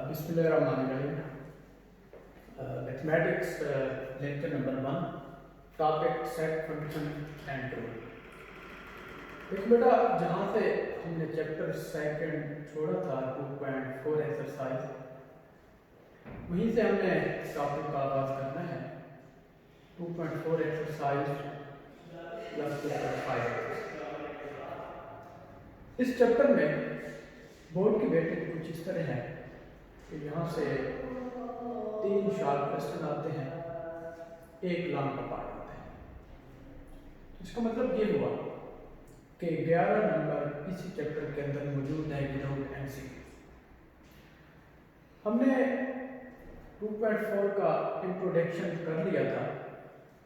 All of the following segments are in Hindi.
बिस्मिल्लाहिर्रहमानिर्रहीम। Mathematics lecture number 1, topic set function and rule. देखो बेटा, जहाँ से हमने चैप्टर सेकंड छोड़ा था 2.4 एक्सरसाइज, वहीं से हमने टॉपिक का आगाज करना है। 2.4 एक्सरसाइज प्लस 2.5। इस चैप्टर में बोर्ड की वेटेज कुछ इस तरह है कि यहाँ से 3 शार्प क्वेश्चन आते हैं, 1 लॉन्ग का पार्ट आता है। इसका मतलब ये हुआ कि 11 नंबर इसी चैप्टर के अंदर मौजूद है विदाउट एमसीक्यू। हमने 2.4 का इंट्रोडक्शन कर लिया था,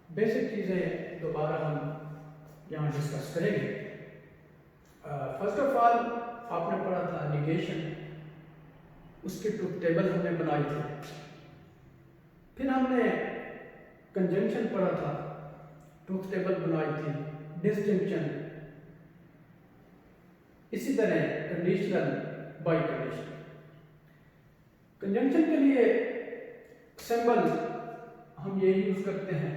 बेसिक चीज़ें दोबारा हम यहाँ डिस्कस करेंगे। फर्स्ट ऑफ ऑल आपने पढ़ा था निगेशन, उसकी ट्रुथ टेबल हमने बनाई थी। फिर हमने कंजंक्शन पढ़ा था, ट्रुथ टेबल बनाई थी। डिस्टिंक्शन, इसी तरह कंडीशनल, बाई कंडीशन। कंजंक्शन के लिए सिंबल हम ये यूज करते हैं,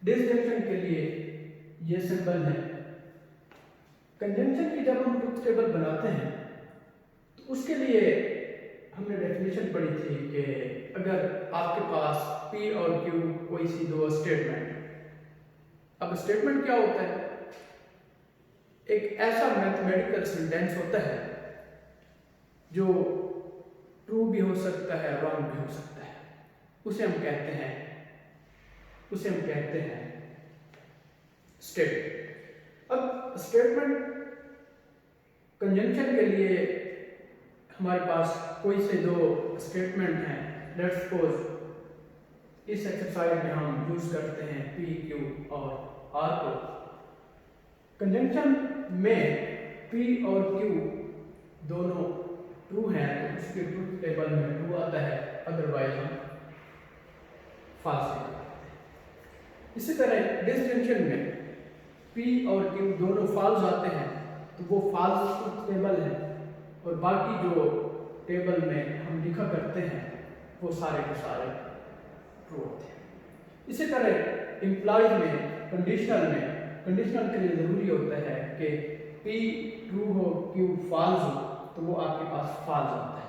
डिस्टिंक्शन के लिए ये सिंबल है। कंजंक्शन की जब हम ट्रुथ टेबल बनाते हैं तो उसके लिए हमने डेफिनेशन पढ़ी थी कि अगर आपके पास P और Q कोई सी दो स्टेटमेंट है। अब स्टेटमेंट क्या होता है? एक ऐसा मैथमेटिकल सेंटेंस होता है जो ट्रू भी हो सकता है, रॉन्ग भी हो सकता है। उसे हम कहते हैं स्टेटमेंट। अब स्टेटमेंट कंजंक्शन के लिए हमारे पास कोई से दो स्टेटमेंट हैं। लेट्स सपोज इस एक्सरसाइज में हम यूज करते हैं P, Q और R को। कंजंक्शन में P और Q दोनों ट्रू हैं तो उसके ट्रुथ टेबल में ट्रू आता है, अदरवाइज हम फॉल्स लिखते हैं। इसी तरह डिस्टिंक्शन में P और Q दोनों फॉल्स आते हैं तो वो फॉल्स ट्रुथ टेबल है, और बाकी जो टेबल में हम लिखा करते हैं वो सारे के सारे ट्रू होते हैं। इसी तरह इम्प्लॉयड में, कंडीशनल के लिए ज़रूरी होता है कि P ट्रू हो, Q फॉल्स हो, तो वो आपके पास फॉल्स आता है।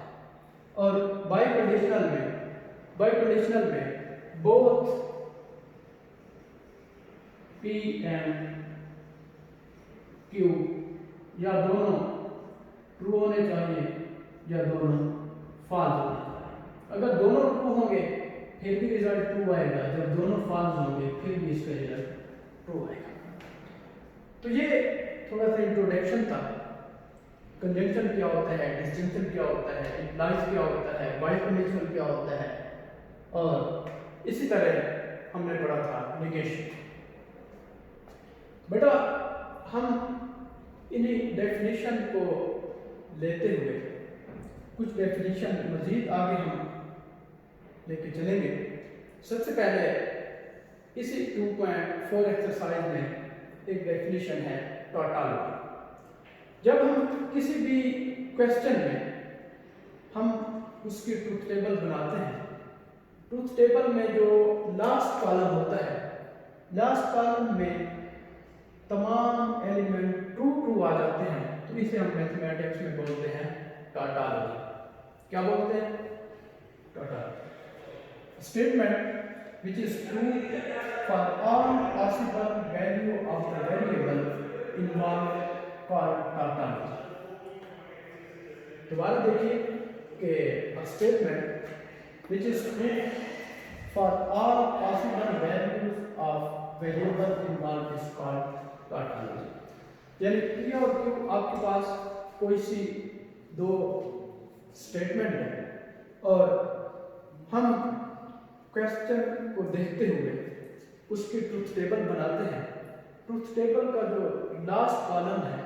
और बाई कंडीशनल में बोथ P एंड Q या दोनों ट्रू होने चाहिए या दोनों फॉल्स होने चाहिए। अगर दोनों ट्रू होंगे फिर भी रिजल्ट ट्रू आएगा, जब दोनों फॉल्स होंगे फिर भी इसका रिजल्ट ट्रू आएगा। तो ये थोड़ा सा इंट्रोडक्शन था। कंजंक्शन क्या होता है, डिस्टिंक्शन क्या होता है, इम्प्लाइज क्या होता है, बाई कंडीशनल क्या होता है, और इसी तरह हमने पढ़ा था निगेशन। बेटा, हम इन्हीं डेफिनेशन को लेते हुए कुछ डेफिनेशन मजीद आगे हम लेके चलेंगे। सबसे पहले इसी 2.4 एक्सरसाइज में एक डेफिनेशन है टोटालिटी। जब हम किसी भी क्वेश्चन में हम उसकी ट्रुथ टेबल बनाते हैं, ट्रुथ टेबल में जो लास्ट कॉलम होता है, लास्ट कॉलम में तमाम एलिमेंट ट्रू आ जाते हैं, तो इसे हम मैथमेटिक्स में बोलते हैं टोटालिटी। क्या बोलते हैं? Totality. Statement which is true for all possible value of the variable involve called totality. दोबारा देखिए कि statement which is true for all possible values of variable involve is called totality. यानी P और Q आपके पास कोई सी दो स्टेटमेंट है और हम क्वेश्चन को देखते हुए उसकी ट्रुथ टेबल बनाते हैं। ट्रुथ टेबल का जो लास्ट कॉलम है,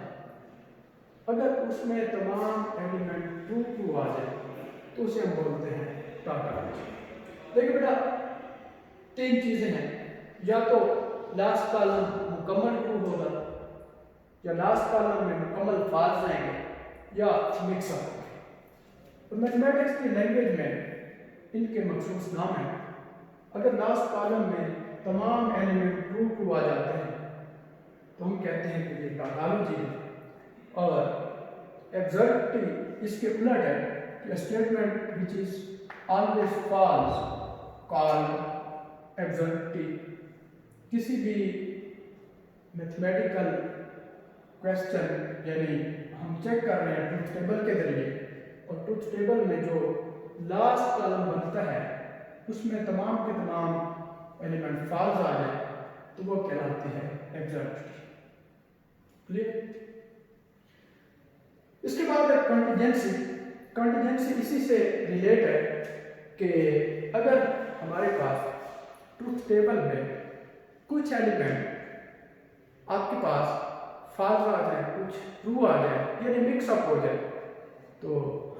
अगर उसमें तमाम एलिमेंट ट्रू आ जाए तो उसे हम बोलते हैं टोटालिटी। देखिए बेटा, 3 चीजें हैं, या तो लास्ट कॉलम मुकम्मल ट्रू होगा, या लास्ट कॉलम में मुकम्मल फॉल्स आएंगे, या मिक्सअप। तो मैथमेटिक्स की लैंग्वेज में इनके मखसूस नाम हैं। अगर लास्ट कॉलम में तमाम एलिमेंट ट्रू ट्रू आ जाते हैं तो हम कहते हैं कि ये टॉटोलॉजी है। और एग्जैक्टली इसके उलट है कि statement which is always false called exactly. किसी भी मैथमेटिकल क्वेश्चन यानी हम चेक कर रहे हैं ट्रुथ टेबल के जरिए, और ट्रुथ टेबल में जो लास्ट कॉलम बनता है उसमें तमाम के तमाम एलिमेंट फॉल्स आ जाए तो वो कहलाती है एग्जैक्टली। क्लियर? इसके बाद है कंटीजेंसी। कंटीजेंसी इसी से रिलेट है कि अगर हमारे पास ट्रुथ टेबल में कुछ एलिमेंट आपके पास फॉल्स आ जाए, कुछ ट्रू आ जाए, यानी मिक्सअप हो जाए, तो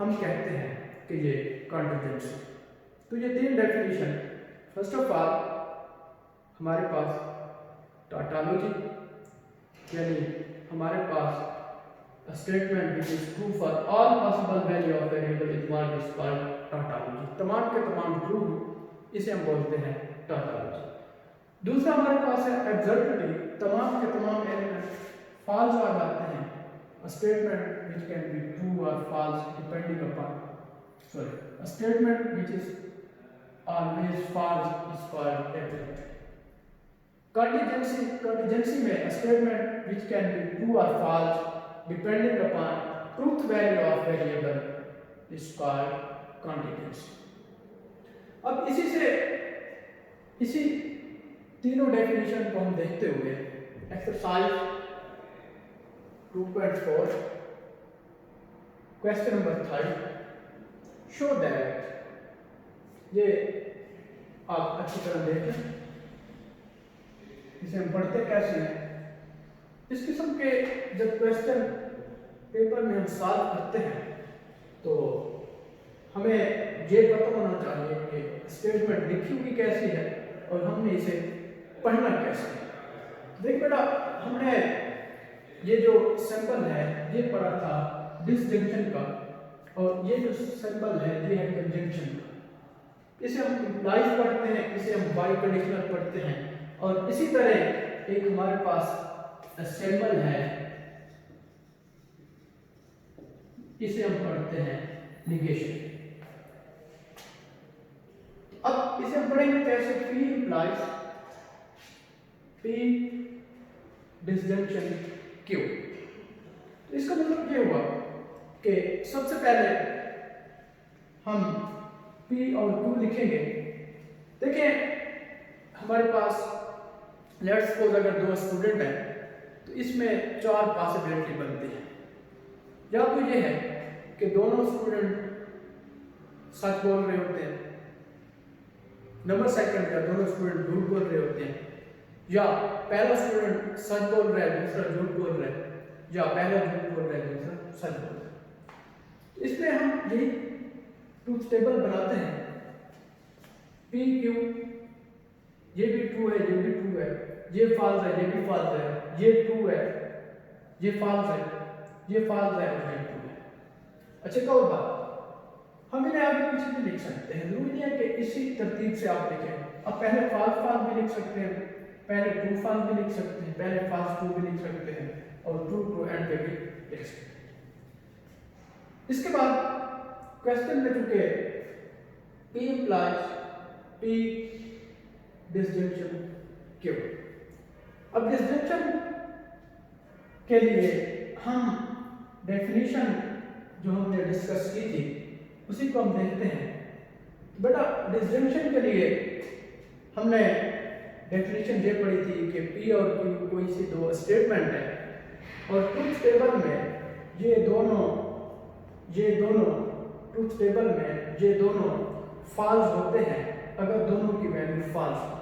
हम कहते हैं कि ये कंटीजेंसी। तो ये तीन डेफिनेशन। फर्स्ट ऑफ ऑल हमारे पास टॉटोलॉजी, यानी हमारे पास statement which is true for all possible value of variable is called tautology. तमाम के तमाम ट्रू, इसे हम बोलते हैं टॉटोलॉजी। दूसरा हमारे पास है एब्सर्डिटी। तमाम के तमाम एलिमेंट फॉल्स आ जाते हैं। A statement which can be true or false depending upon, a statement which is always false is called absolute. Contingency में a statement which can be true or false depending upon truth value of variable is called contingency. अब इसी तीनों डेफिनेशन को हम देखते हुए exercise 2.4 question number 3 show that, ये आप अच्छी तरह देखें, इसे हम पढ़ते कैसे हैं। इस किस्म के जब क्वेश्चन पेपर में हम सॉल्व करते हैं तो हमें ये पता होना चाहिए कि स्टेटमेंट लिखी हुई कैसी है और हमने इसे पढ़ना कैसे है। देख बेटा, हमने ये जो सिंबल है ये पढ़ा था डिसजंक्शन का, और ये जो सिंबल है ये है कंजंक्शन का। इसे हम इम्प्लाइज पढ़ते हैं, इसे हम बाई कंडीशनल पढ़ते हैं, और इसी तरह एक हमारे पास सिंबल है, इसे हम पढ़ते हैं निगेशन। अब इसे हम पढ़ेंगे कैसे। P implies P disjunction Q। तो इसका मतलब ये हुआ कि सबसे पहले हम P और Q लिखेंगे। देखिए हमारे पास लेट्स सपोज अगर दो स्टूडेंट हैं तो इसमें चार पॉसिबिलिटी बनती है। या तो ये है कि दोनों स्टूडेंट सच बोल रहे होते हैं, नंबर सेकंड का दोनों स्टूडेंट झूठ बोल रहे होते हैं, या पहला स्टूडेंट सच बोल रहा है दूसरा झूठ बोल रहा है, या पहला झूठ बोल रहा है दूसरा सच बोल रहा है। इसमें हम यही ट्रूथ टेबल बनाते हैं। पी क्यू, ये भी ट्रू है, ये भी ट्रू है, ये फॉल्स है, ये भी फॉल्स है, ये ट्रू है, ये फॉल्स है, ये फॉल्स है और ये ट्रू है। अच्छा एक और बात, हम इन्हें आगे पीछे भी लिख सकते हैं, जरूरी नहीं है कि इसी तरतीब से आप लिखें। आप पहले फॉल्स फॉल्स भी लिख सकते हैं, पहले ट्रू फॉल्स भी लिख सकते हैं, पहले फॉल्स ट्रू भी लिख सकते हैं, और ट्रू ट्रू एंड पे भी लिख सकते हैं। इसके बाद क्वेश्चन में चुके P implies P disjunction Q। अब डिसजंक्शन के लिए हम डेफिनेशन जो हमने डिस्कस की थी उसी को हम देखते हैं। बेटा डिसजंक्शन के लिए हमने डेफिनेशन ये पढ़ी थी कि P और Q कोई सी दो स्टेटमेंट है, और ट्रूथ टेबल में ये दोनों ट्रूथ टेबल में ये दोनों फॉल्स होते हैं अगर दोनों की वैल्यू फॉल्स हो।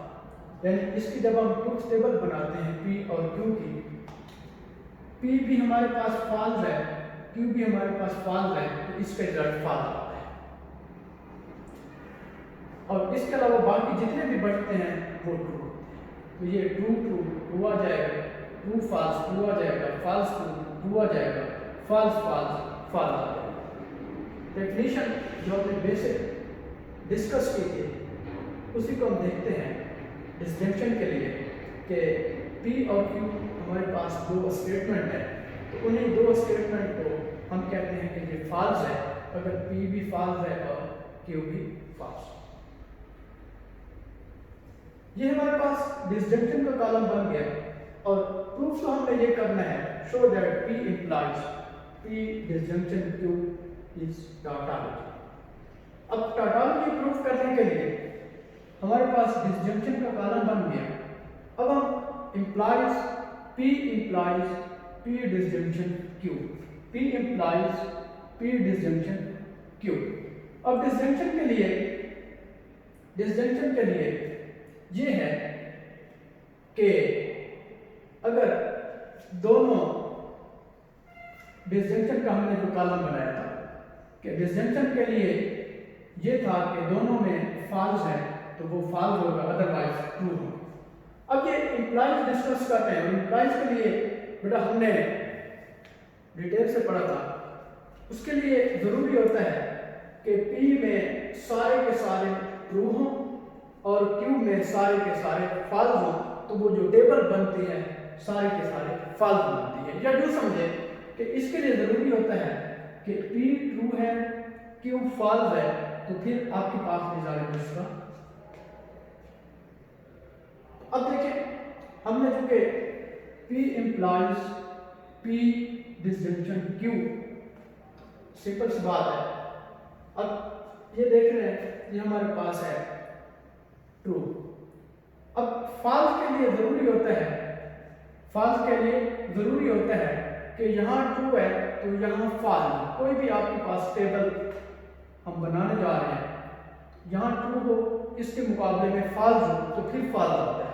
यानी इसकी जब हम ट्रूथ टेबल बनाते हैं P और Q की, P भी हमारे पास फॉल्स है, Q भी हमारे पास फॉल्स है, तो इसका रिजल्ट फॉल्स आता है। और इसके अलावा बाकी जितने भी बढ़ते हैं वो ट्रू होते हैं। तो ये ट्रू ट्रू ट्रू आ जाएगा, ट्रू फॉल्स ट्रू आ जाएगा, फॉल्स ट्रू ट्रू आ जाएगा, फॉल्स फॉल्स फॉल्स आ जाएगा। डेफिनेशन जो हमने बेसिक डिस्कस की थी उसी को हम देखते हैं डिस्टिंक्शन के लिए कि P और Q हमारे पास दो स्टेटमेंट है, तो उन्हीं दो स्टेटमेंट को हम कहते हैं कि ये फॉल्स है अगर P भी फॉल्स है और Q भी फॉल्स। ये हमारे पास डिस्टिंक्शन का कॉलम बन गया और प्रूफ तो हमने ये करना है, show that P implies P disjunction Q is tautology। अब tautology प्रूफ करने के लिए हमारे पास डिस्जंक्शन का कॉलम बन गया। अब हम implies P disjunction Q, P implies P disjunction Q। अब डिस्जंक्शन के लिए ये है कि अगर दोनों डिस्जंक्शन का हमने जो कॉलम बनाया था कि डिस्जंक्शन के लिए ये था कि दोनों में फॉल्स है तो वो फॉल्स होगा, अदरवाइज ट्रू होगा। अब ये इंप्लाइज डिस्कस करते हैं। इंप्लाइज के लिए बेटा हमने डिटेल से पढ़ा था, उसके लिए जरूरी होता है कि P में सारे के सारे ट्रू हों और Q में सारे के सारे फॉल्स हों, तो वो जो टेबल बनती है सारे के सारे फॉल्स बनती है। या यूँ समझे कि इसके लिए जरूरी होता है कि P ट्रू है Q फॉल्स है, तो फिर आपके पास रिजल्ट इसका। अब देखिए हमने जो कि P implies P disjunction Q, simple सी बात है। अब ये देख रहे हैं ये हमारे पास है ट्रू। अब फॉल्स के लिए जरूरी होता है कि यहाँ ट्रू है तो यहाँ फॉल्स। कोई भी आपके पास टेबल हम बनाने जा रहे हैं, यहाँ ट्रू हो इसके मुकाबले में फॉल्स हो तो फिर फॉल्स होता है।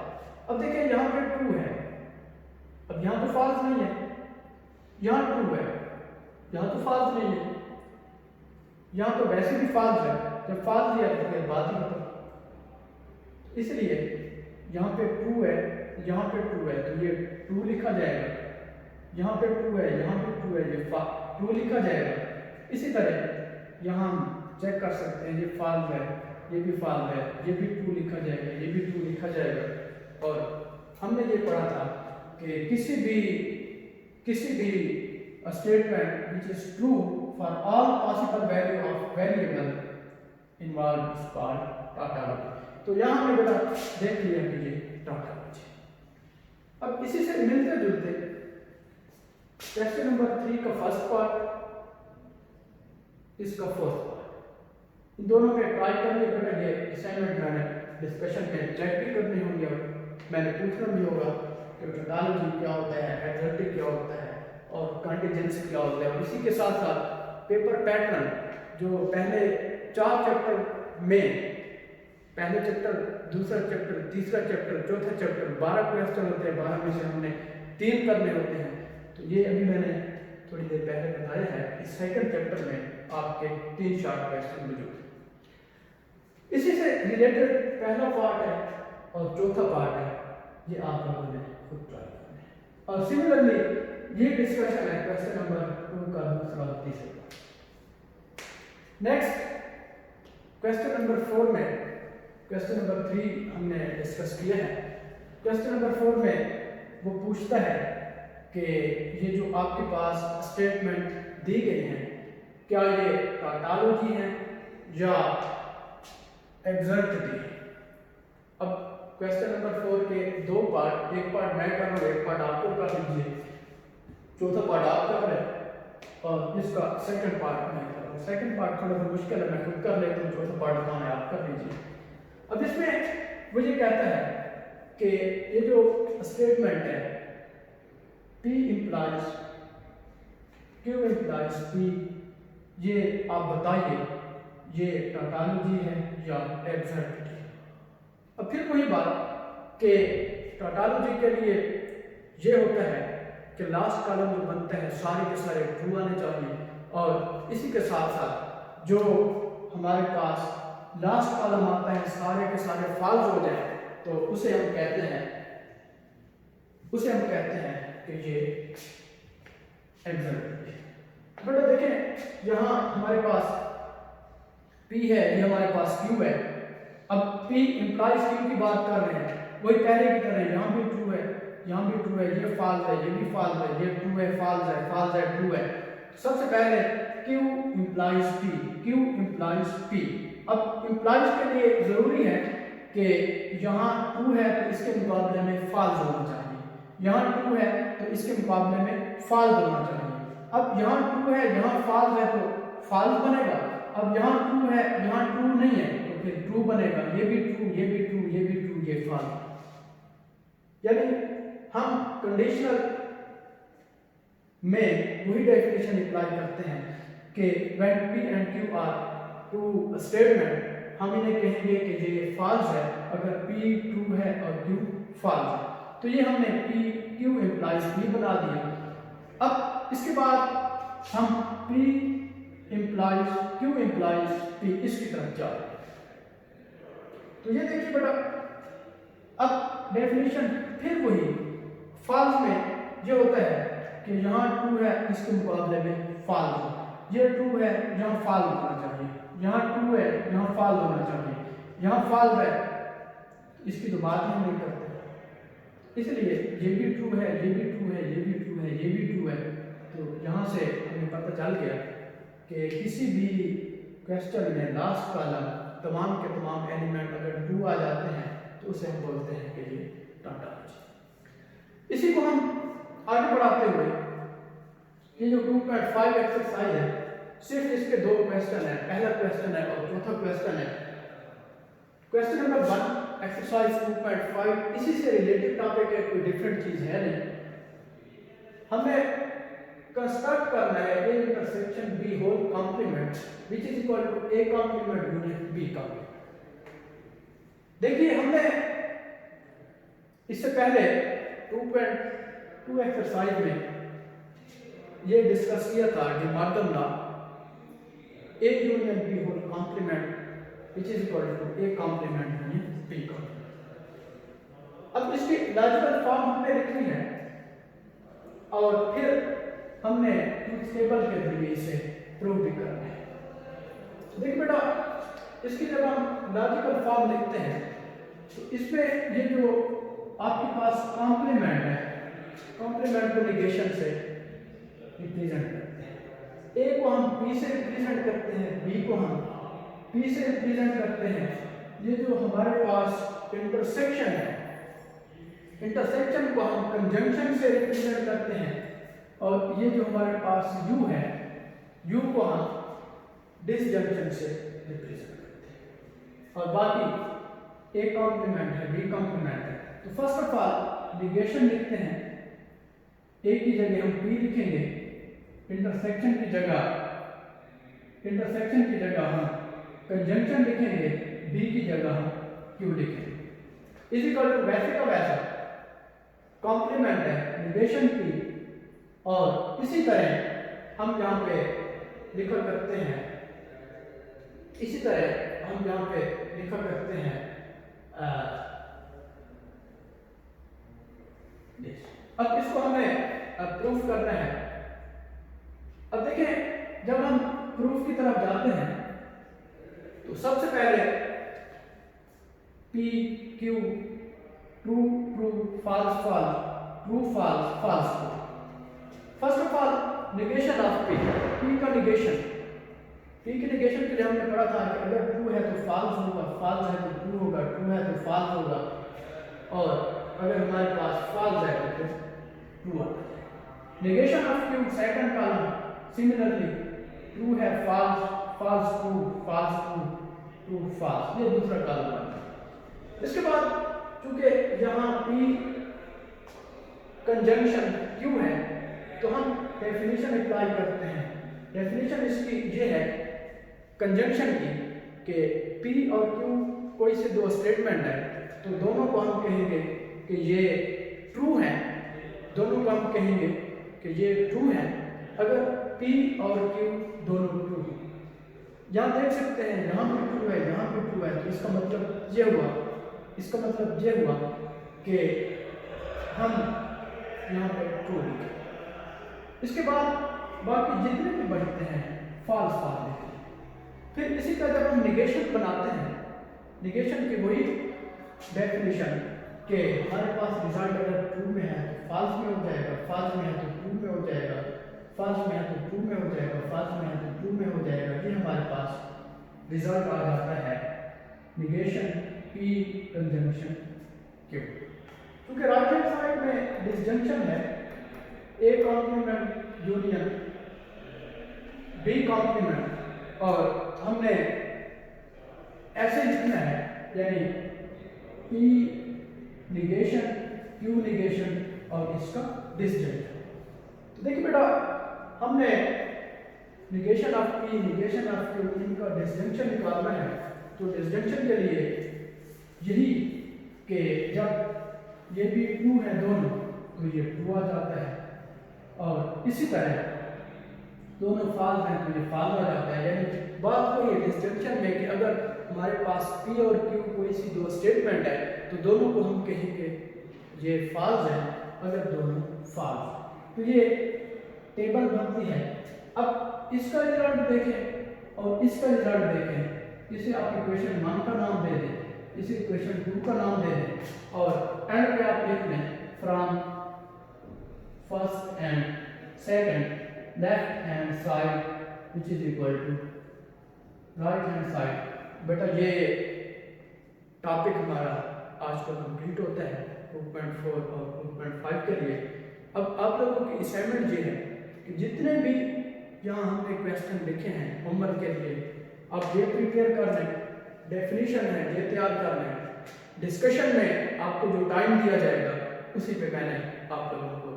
अब देखिए यहाँ पे ट्रू है, अब यहाँ तो फॉल्स नहीं है, यहाँ ट्रू है, यहाँ तो फॉल्स नहीं है, यहाँ तो वैसे भी फॉल्स है। जब फॉल्स दिया तो फिर बात ही खत्म। इसलिए यहाँ पे ट्रू है, यहाँ पे ट्रू है तो ये ट्रू लिखा जाएगा, यहाँ पे ट्रू है, यहाँ पे ट्रू है, ये ट्रू लिखा जाएगा। इसी तरह यहाँ हम चेक कर सकते हैं, ये फॉल्स है, ये भी फॉल्स है, ये भी ट्रू लिखा जाएगा, ये भी ट्रू लिखा जाएगा। और हमने ये पढ़ा था कि किसी भी statement which is true for all possible value of variable involved is called tautology। तो यहाँ हमने बेटा देख लिया कि ये tautology। अब इसी से मिलते जुलते क्वेश्चन नंबर 3 का फर्स्ट पार्ट, इसका फोर्थ पार्ट, इन दोनों पे ट्राई करने बेटा ये असाइनमेंट मैंने डिस्कशन में चेक भी करनी होगी और मैंने पूछना भी होगा कि tautology क्या होता है, एग्जैक्टिव क्या होता है और कंटीजेंसी क्या होता है। और इसी के साथ साथ पेपर पैटर्न जो पहले 4 चैप्टर में, पहले चैप्टर, दूसरा चैप्टर, तीसरा चैप्टर, चौथा चैप्टर, 12 क्वेश्चन होते हैं, 12 में से हमने 3 करने होते हैं। तो ये अभी मैंने थोड़ी देर पहले बताया है कि सेकंड चैप्टर में आपके 3 शॉर्ट क्वेश्चन मौजूद हैं। इसी से रिलेटेड पहला पार्ट है और चौथा पार्ट है, ये आप लोगों ने खुद ट्राई करना है। और सिमिलरली ये डिस्कशन है क्वेश्चन नंबर 2 का दूसरा और तीसरा। नेक्स्ट क्वेश्चन नंबर 4 में, क्वेश्चन नंबर 3 हमने डिस्कस किया है। क्वेश्चन नंबर 4 में वो पूछता है कि ये जो आपके पास स्टेटमेंट दी गई हैं क्या ये tautology है या एग्जैक्टिव है। अब क्वेश्चन नंबर 4 के 2 पार्ट, एक पार्ट मैं कर रहा हूँ, एक पार्ट आपको कर लीजिए, चौथा पार्ट आप कर रहे हैं और इसका सेकंड पार्ट मैं कर रहा हूँ। सेकंड पार्ट थोड़ा सा मुश्किल है, मैं खुद कर लेता हूँ, चौथा पार्ट कौन है आप कर लीजिए। अब इसमें वो ये कहता है कि ये जो स्टेटमेंट है P implies Q implies P, ये आप बताइए ये tautology है या एग्जैक्टिव है। अब फिर वही बात कि tautology के लिए ये होता है कि लास्ट कॉलम जो बनता है सारे के सारे ट्रू आने चाहिए और इसी के साथ साथ जो हमारे पास लास्ट कॉलम आता है सारे के सारे फॉल्स हो जाए तो उसे हम कहते हैं कि ये एग्जैक्टिव है। बेटा देखें यहाँ हमारे पास P है, ये हमारे पास Q है। अब P implies Q की बात कर रहे हैं, वही पहले की तरह यहाँ भी ट्रू है, यहाँ भी ट्रू है, ये फॉल्स है, ये भी फॉल्स है, ये ट्रू है, फॉल्स है, ट्रू है। सबसे पहले Q implies P, Q implies P। अब implies के लिए जरूरी है कि यहाँ ट्रू है तो इसके मुकाबले में फॉल्स होना चाहिए, यहाँ ट्रू है तो इसके मुकाबले में फॉल्स होना चाहिए। अब यहाँ ट्रू है, यहाँ फॉल्स है तो फॉल्स बनेगा। अब यहाँ ट्रू है, यहाँ ट्रू नहीं है तो फिर ट्रू बनेगा। ये भी ट्रू, ये भी ट्रू, ये भी ट्रू, ये फॉल्स। यानी हम कंडीशनल में वही डेफिनेशन अप्लाई करते हैं कि when P and Q are two statement, हम इन्हें कहेंगे कि ये फॉल्स है अगर P ट्रू है और Q फॉल्स है। तो ये हमने P Q इम्प्लाइज P बना दिया। अब इसके बाद हम P implies Q implies P इसकी तरफ जा रहे हैं। तो ये देखिए बेटा, अब डेफिनेशन फिर वही फॉल्स में ये होता है कि यहाँ ट्रू है इसके मुकाबले में फॉल्स, ये ट्रू है यहाँ फॉल्स होना चाहिए, यहाँ ट्रू है यहाँ फॉल्स होना चाहिए, यहाँ फॉल्स है इसकी तो बात ही नहीं करते। इसलिए ये भी ट्रू है, ये भी ट्रू है, ये भी ट्रू है, ये भी ट्रू है। तो यहाँ से हमें पता चल गया कि किसी भी क्वेश्चन में लास्ट कॉलम तमाम के तमाम एलिमेंट अगर ट्रू आ जाते हैं तो उसे हम बोलते हैं कि ये टॉटोलॉजी। इसी को हम आगे बढ़ाते हुए ये जो 2.5 एक्सरसाइज है, सिर्फ इसके दो क्वेश्चन है, पहला क्वेश्चन है और चौथा क्वेश्चन है। क्वेश्चन नंबर 1 एक्सरसाइज 2.5 इसी से रिलेटेड टॉपिक है, कोई डिफरेंट चीज है नहीं। हमें कंस्ट्रक्ट करना है A intersection B whole complement which is equal to A complement unit B complement. देखिए हमने इससे पहले 2.2 एक्सरसाइज में ये डिस्कस किया था कि modern law A union B whole complement which is equal to A complement union B complement. अब इसकी लॉजिकल फॉर्म हमने लिखनी है और फिर हमने ट्रूथ टेबल के जरिए इसे प्रूव भी करना है। देखिए बेटा, इसकी जब हम लॉजिकल फॉर्म लिखते हैं तो इसमें ये जो आपके पास कॉम्प्लीमेंट है, कॉम्प्लीमेंट को नेगेशन से रिप्रेजेंट करते हैं। ए को हम बी से रिप्रेजेंट करते हैं, बी को हम पी से रिप्रेजेंट करते हैं। ये जो हमारे पास इंटरसेक्शन है, इंटरसेक्शन को हम कंजंक्शन से रिप्रेजेंट करते हैं और ये जो हमारे पास यू है, यू को हम डिसजंक्शन से रिप्रेजेंट करते हैं। और बाकी ए कॉम्प्लीमेंट है, बी कॉम्प्लीमेंट है। तो फर्स्ट ऑफ ऑल नेगेशन लिखते हैं, ए की जगह हम पी लिखेंगे, इंटरसेक्शन की जगह हम कंजंक्शन लिखेंगे, बी की जगह हम क्यू लिखेंगे। इज इक्वल टू वैसे का वैसा कॉम्प्लीमेंट है, नेगेशन पी, और इसी तरह हम यहाँ पे लिखा करते हैं, इसी तरह हम यहाँ पे लिखा करते हैं अब इसको हमें प्रूफ करना है। अब देखें, जब हम प्रूफ की तरफ जाते हैं तो सबसे पहले P Q true true false false true false false. First of all negation of P, P का नेगेशन, P की नेगेशन के लिए हमने पढ़ा था कि अगर ट्रू है तो फॉल्स होगा, फॉल्स है तो ट्रू होगा, ट्रू है तो फॉल्स होगा, और अगर हमारे पास फॉल्स है तो फिर ट्रू आता है। Negation of Q second column, similarly true है false, false true, false true, true false, ये दूसरा कॉलम है। इसके बाद चूंकि यहाँ P कंजंक्शन Q है तो हम डेफिनेशन अप्लाई करते हैं। डेफिनेशन इसकी ये है कंजंक्शन की कि P और Q कोई से दो स्टेटमेंट है तो दोनों को हम कहेंगे कि ये ट्रू है, दोनों को हम कहेंगे कि ये ट्रू है अगर P और Q दोनों ट्रू हैं। यहाँ देख सकते हैं यहाँ भी ट्रू है, यहाँ भी ट्रू है, तो इसका मतलब ये हुआ, इसका मतलब ये हुआ कि हम यहाँ पर ट्रू लिखें। इसके बाद बाकी जितने भी बचते हैं फॉल्स फॉल्स लिखें। फिर इसी का जब हम निगेशन बनाते हैं, निगेशन की वही डेफिनेशन कि हमारे पास रिजल्ट अगर ट्रू में है तो फॉल्स में हो जाएगा, फॉल्स में है तो ट्रू में हो जाएगा, फॉल्स में है तो ट्रू में हो जाएगा, फॉल्स में है तो ट्रू में हो जाएगा। ये हमारे पास रिजल्ट आ जाता है निगेशन पी कंजंक्शन क्यू। क्योंकि राइट हैंड साइड में डिसजंक्शन है, A complement union B complement, और हमने ऐसे लिखना है यानी पी निगेशन क्यू निगेशन और इसका डिसजंक्शन। तो देखिए बेटा, हमने negation of P negation of Q इनका डिसजंक्शन निकालना है। तो डिसजंक्शन के लिए यही कि जब ये भी ट्रू है दोनों तो ये ट्रू आ जाता है, और इसी तरह दोनों फॉल्स हैं तो ये फॉल्स आ जाता है। यानी बात वही है डिसजंक्शन में कि अगर हमारे पास पी और क्यू कोई सी दो स्टेटमेंट है तो दोनों को हम कहेंगे ये फॉल्स है अगर दोनों फॉल्स। तो ये टेबल बनती है। अब इसका रिजल्ट देखें और इसका रिजल्ट देखें, इसे आप इक्वेशन 1 का नाम दे दें, इसे इक्वेशन 2 का नाम दे दें, और एंड पे आप लिख लें from first and second left hand side which is equal to right hand side. बेटा ये टॉपिक हमारा आज का कंप्लीट होता है 2.4 और 2.5 के लिए। अब आप लोगों की असाइनमेंट ये है कि जितने भी यहाँ हमने क्वेश्चन लिखे हैं होमवर्क के लिए, आप ये प्रिपेयर कर लें, डेफिनेशन है ये तैयार कर लें, डिस्कशन में आपको जो टाइम दिया जाएगा उसी पे मैंने आप लोगों को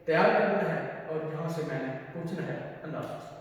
तैयार करना है और यहाँ से मैंने पूछना है। अल्लाह हाफ़िज़।